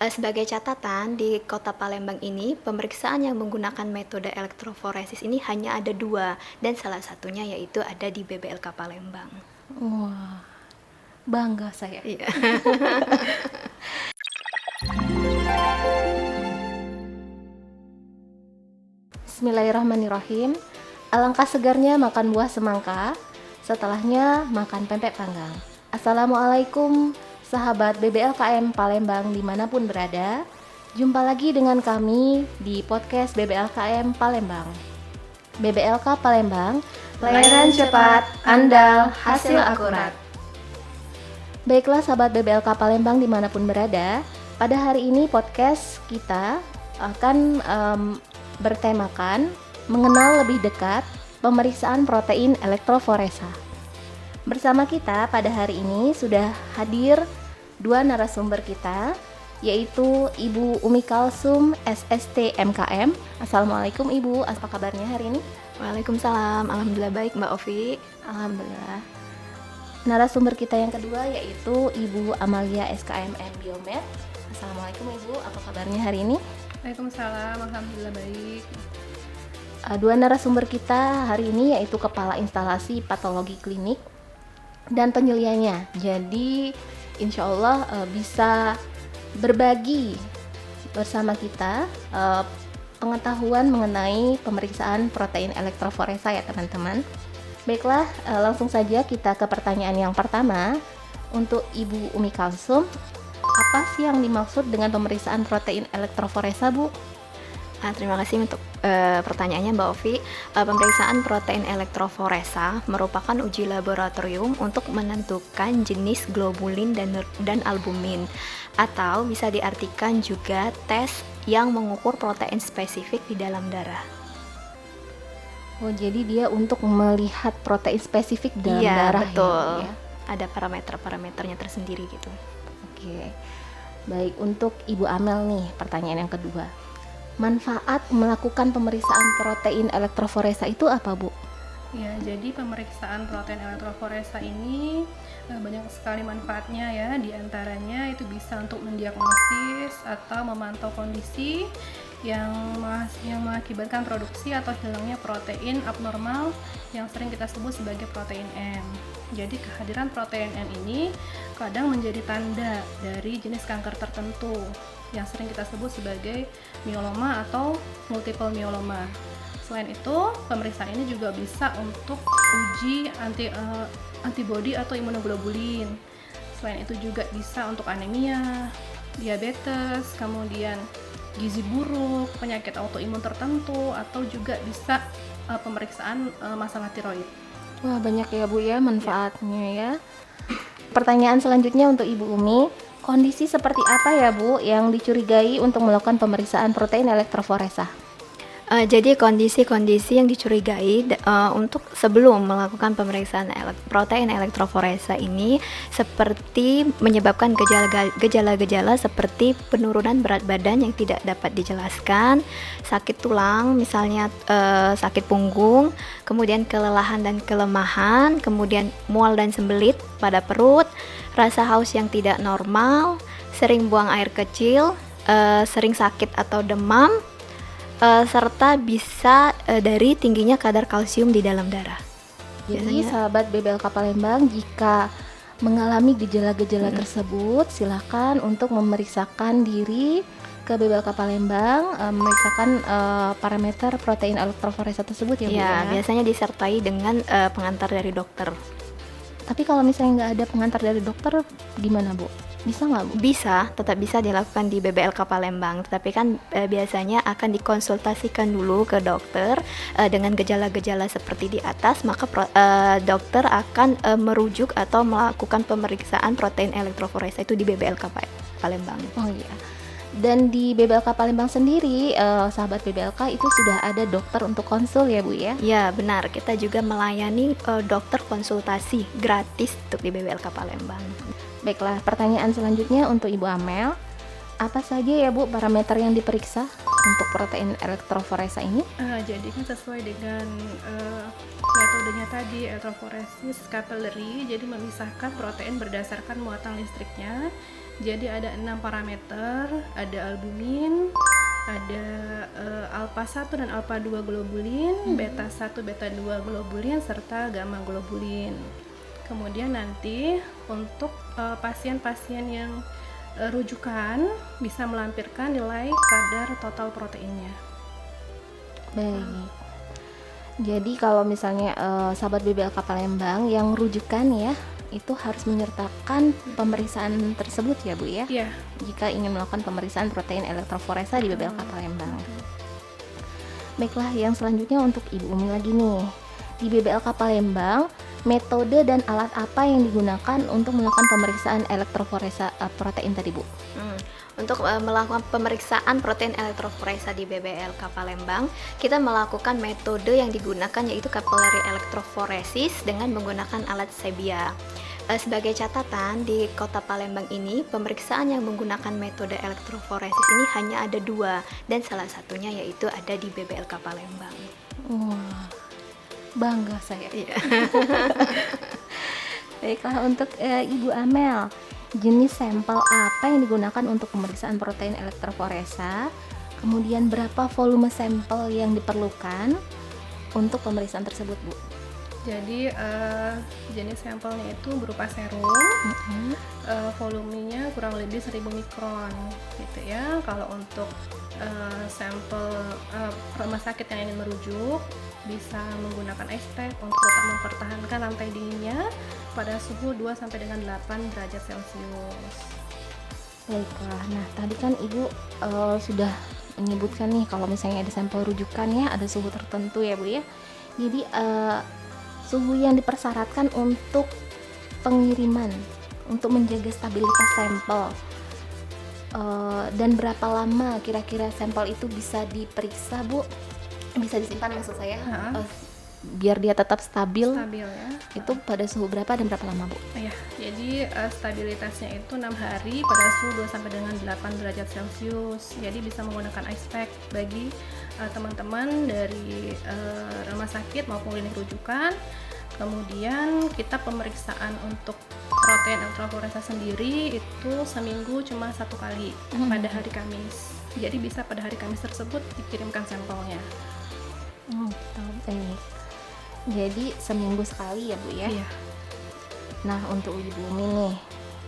Sebagai catatan, di Kota Palembang ini, pemeriksaan yang menggunakan metode elektroforesis ini hanya ada 2, dan salah satunya yaitu ada di BBLK Palembang. Wah, bangga saya. Iya. Bismillahirrahmanirrahim. Alangkah segarnya makan buah semangka, setelahnya makan pempek panggang. Assalamualaikum sahabat BBLKM Palembang dimanapun berada. Jumpa lagi dengan kami di podcast BBLKM Palembang. BBLK Palembang, layanan cepat, andal, hasil akurat. Baiklah sahabat BBLK Palembang dimanapun berada, pada hari ini podcast kita akan bertemakan mengenal lebih dekat pemeriksaan protein elektroforesa. Bersama kita pada hari ini sudah hadir 2 narasumber kita, yaitu Ibu Umi Kalsum SST MKM. Assalamualaikum Ibu, apa kabarnya hari ini? Waalaikumsalam, alhamdulillah baik Mbak Ovi. Alhamdulillah. Narasumber kita yang kedua yaitu Ibu Amalia SKMM Biomed. Assalamualaikum Ibu, apa kabarnya hari ini? Waalaikumsalam, alhamdulillah baik. 2 narasumber kita hari ini yaitu Kepala Instalasi Patologi Klinik dan penyelianya. Jadi insya Allah bisa berbagi bersama kita pengetahuan mengenai pemeriksaan protein elektroforesa ya teman-teman. Baiklah, langsung saja kita ke pertanyaan yang pertama. Untuk Ibu Umi Kalsum, apa sih yang dimaksud dengan pemeriksaan protein elektroforesa, Bu? Terima kasih untuk pertanyaannya Mbak Ovi. Pemeriksaan protein elektroforesa merupakan uji laboratorium untuk menentukan jenis globulin dan albumin, atau bisa diartikan juga tes yang mengukur protein spesifik di dalam darah. Oh, jadi dia untuk melihat protein spesifik dalam darah. Betul. Ya? Ada parameternya tersendiri gitu. Oke. Baik, untuk Ibu Amel nih, pertanyaan yang kedua. Manfaat melakukan pemeriksaan protein elektroforesa itu apa, Bu? Ya, jadi pemeriksaan protein elektroforesa ini banyak sekali manfaatnya ya. Di antaranya itu bisa untuk mendiagnosis atau memantau kondisi yang mengakibatkan produksi atau hilangnya protein abnormal yang sering kita sebut sebagai protein M. Jadi kehadiran protein M ini kadang menjadi tanda dari jenis kanker tertentu yang sering kita sebut sebagai myeloma atau multiple myeloma. Selain itu, pemeriksaan ini juga bisa untuk uji antibodi atau imunoglobulin. Selain itu juga bisa untuk anemia, diabetes, kemudian gizi buruk, penyakit autoimun tertentu, atau juga bisa pemeriksaan masalah tiroid. Wah, banyak ya Bu ya manfaatnya ya. Pertanyaan selanjutnya untuk Ibu Umi, kondisi seperti apa ya Bu yang dicurigai untuk melakukan pemeriksaan protein elektroforesa? Jadi kondisi-kondisi yang dicurigai untuk sebelum melakukan pemeriksaan protein elektroforesa ini seperti menyebabkan gejala-gejala seperti penurunan berat badan yang tidak dapat dijelaskan, sakit tulang, misalnya sakit punggung, kemudian kelelahan dan kelemahan, kemudian mual dan sembelit pada perut, rasa haus yang tidak normal, sering buang air kecil, sering sakit atau demam, serta bisa dari tingginya kadar kalsium di dalam darah. Jadi sahabat BBLK Palembang, jika mengalami gejala-gejala tersebut, silakan untuk memeriksakan diri ke BBLK Palembang, memeriksakan parameter protein elektroforesa tersebut ya Bu ya. Biasanya disertai dengan pengantar dari dokter. Tapi kalau misalnya nggak ada pengantar dari dokter, gimana Bu? Bisa nggak Bu? Bisa, tetap bisa dilakukan di BBLK Palembang, tetapi kan biasanya akan dikonsultasikan dulu ke dokter dengan gejala-gejala seperti di atas, maka dokter akan merujuk atau melakukan pemeriksaan protein elektroforesa itu di BBLK Palembang. Oh iya. Dan di BBLK Palembang sendiri, sahabat BBLK itu sudah ada dokter untuk konsul ya Bu ya? Ya benar, kita juga melayani dokter konsultasi gratis untuk di BBLK Palembang. Baiklah, pertanyaan selanjutnya untuk Ibu Amel. Apa saja ya Bu parameter yang diperiksa untuk protein elektroforesa ini? Jadi kan sesuai dengan metodenya tadi, elektroforesis capillary, jadi memisahkan protein berdasarkan muatan listriknya. Jadi ada 6 parameter, ada albumin, ada alpha 1 dan alpha 2 globulin, beta 1, beta 2 globulin, serta gamma globulin. Kemudian nanti untuk pasien-pasien yang rujukan bisa melampirkan nilai kadar total proteinnya. Baik. Jadi kalau misalnya sahabat BBLK Palembang yang rujukan ya, itu harus menyertakan pemeriksaan tersebut ya Bu ya, Iya. jika ingin melakukan pemeriksaan protein elektroforesa di BBLK Palembang. Baiklah, yang selanjutnya untuk Ibu Umi lagi nih. Di BBLK Palembang, metode dan alat apa yang digunakan untuk melakukan pemeriksaan elektroforesa protein tadi Bu? Untuk melakukan pemeriksaan protein elektroforesa di BBLK Palembang, kita melakukan metode yang digunakan yaitu capillary electrophoresis dengan menggunakan alat Sebia. Sebagai catatan, di kota Palembang ini pemeriksaan yang menggunakan metode elektroforesis ini hanya ada 2, dan salah satunya yaitu ada di BBLK Palembang. Wah, bangga saya. Iya. Baiklah, untuk Ibu Amel, jenis sampel apa yang digunakan untuk pemeriksaan protein elektroforesa? Kemudian berapa volume sampel yang diperlukan untuk pemeriksaan tersebut, Bu? Jadi jenis sampelnya itu berupa serum, volumenya kurang lebih 1000 mikron gitu ya. Kalau untuk sampel rumah sakit yang ingin merujuk bisa menggunakan ice pack untuk tetap mempertahankan lantai dinginnya pada suhu 2 sampai dengan 8 derajat Celcius. Baiklah, nah tadi kan Ibu sudah menyebutkan nih kalau misalnya ada sampel rujukan ya, ada suhu tertentu ya Bu ya. Jadi suhu yang dipersyaratkan untuk pengiriman, untuk menjaga stabilitas sampel, dan berapa lama kira-kira sampel itu bisa diperiksa Bu? Bisa disimpan maksud saya, biar dia tetap stabil Stabil ya. itu pada suhu berapa dan berapa lama Bu? Ya, jadi stabilitasnya itu 6 hari pada suhu 2 sampai dengan 8 derajat Celcius. Jadi bisa menggunakan ice pack bagi teman-teman dari rumah sakit maupun klinik rujukan. Kemudian kita pemeriksaan untuk protein elektroforesa sendiri itu seminggu cuma 1 kali pada hari Kamis. Jadi bisa pada hari Kamis tersebut dikirimkan sampelnya. Baik. Jadi seminggu sekali ya Bu ya? Iya. Nah untuk Ibu Umi nih,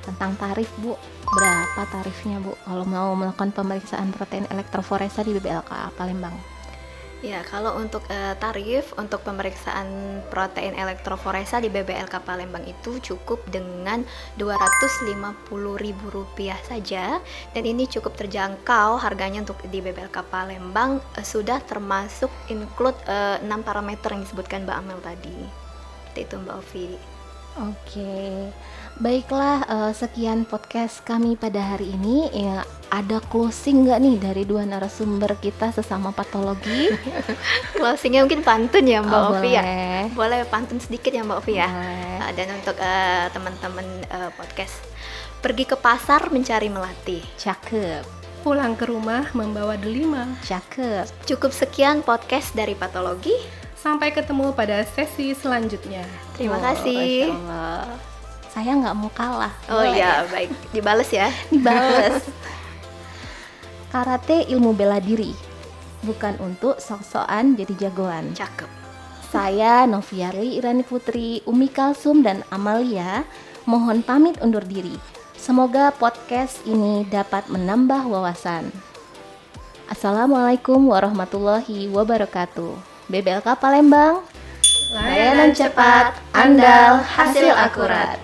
tentang tarif Bu, berapa tarifnya Bu kalau mau melakukan pemeriksaan protein elektroforesa di BBLK Palembang? Ya, kalau untuk tarif untuk pemeriksaan protein elektroforesa di BBLK Palembang itu cukup dengan Rp250.000 saja, dan ini cukup terjangkau harganya. Untuk di BBLK Palembang sudah termasuk include 6 parameter yang disebutkan Mbak Amel tadi. Itu Mbak Ovi. Oke, baiklah, sekian podcast kami pada hari ini ya. Ada closing nggak nih dari dua narasumber kita sesama patologi? Closingnya mungkin pantun ya Mbak Ovi ya? Boleh. Boleh pantun sedikit ya Mbak Ovi ya? Boleh. Dan untuk teman-teman podcast, pergi ke pasar mencari melati. Cakep, Pulang ke rumah membawa delima. cakep. Cukup sekian podcast dari patologi. Sampai ketemu pada sesi selanjutnya. Terima Oh, kasih. Masya Allah. Saya nggak mau kalah. Oh Boleh? iya, baik. Dibales ya. Dibales. Karate ilmu bela diri, bukan untuk sok-sokan jadi jagoan. Cakep. Saya Noviarli Irani Putri, Umi Kalsum dan Amalia mohon pamit undur diri. Semoga podcast ini dapat menambah wawasan. Assalamualaikum warahmatullahi wabarakatuh. BBLK Palembang, layanan cepat, andal, hasil akurat.